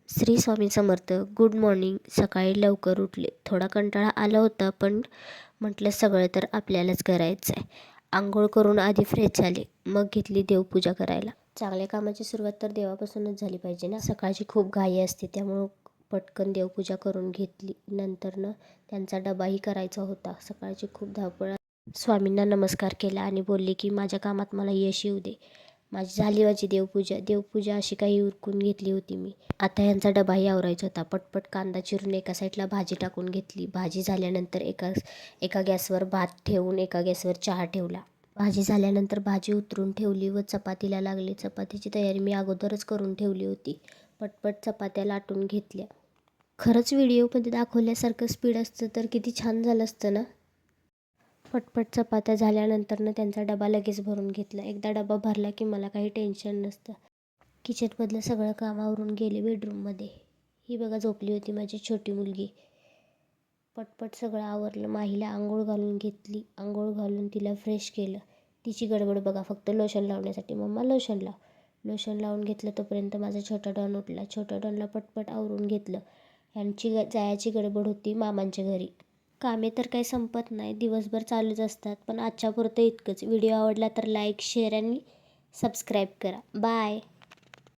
Shri Swami Samarth. Good morning. सकाळी लवकर उठले. थोडा कंटाळा आला होता, पण म्हटलं सगळं तर आपल्यालाच करायचं आहे. आंघोळ करून आधी फ्रेश झाले, मग घेतली देवपूजा करायला. चांगल्या कामाची सुरुवात तर देवापासूनच झाली पाहिजे ना. सकाळची खूप घाई असते, त्यामुळं पटकन देवपूजा करून घेतली. नंतरनं त्यांचा डबाही करायचा होता. सकाळची खूप धावपळ. स्वामींना नमस्कार केला आणि बोलले की माझ्या कामात मला यश येऊ दे. माझी देवपूजा अशी काही उरकून घेतली होती मी. आता यांचा डबाही आवरायचा होता. पटपट कांदा चिरून एका साईडला भाजी टाकून घेतली. भाजी झाल्यानंतर एका गॅसवर भात ठेवून एका गॅसवर चहा ठेवला. भाजी झाल्यानंतर भाजी उतरून ठेवली व चपातीला लागले. चपातीची तयारी मी अगोदरच करून ठेवली होती. पटपट चपात्या लाटून घेतल्या. खरंच व्हिडिओमध्ये दाखवल्यासारखं स्पीड असतं तर किती छान झालं असतं ना. पटपट चपात्या झाल्यानंतरनं त्यांचा डबा लगेच भरून घेतला. एकदा डबा भरला की मला काही टेन्शन नसतं. किचनमधलं सगळं काम आवरून गेले बेडरूममध्ये. ही बघा झोपली होती माझी छोटी मुलगी. पटपट सगळं आवरलं. माहीला आंघोळ घालून घेतली. आंघोळ घालून तिला फ्रेश केलं. तिची गडबड बघा, फक्त लोशन लावण्यासाठी. मम्मा लोशन लाव. लोशन लावून घेतलं तोपर्यंत माझा छोटा डॉन उठला. छोट्या डॉनला पटपट आवरून घेतलं. यांची जायची गडबड होती मामांच्या घरी. कामे तर काही संपत नाही, दिवसभर चालूच असतात. पण आजच्या पुरतं इतकंच. व्हिडिओ आवडला तर लाईक, शेअर आणि सबस्क्राईब करा. बाय.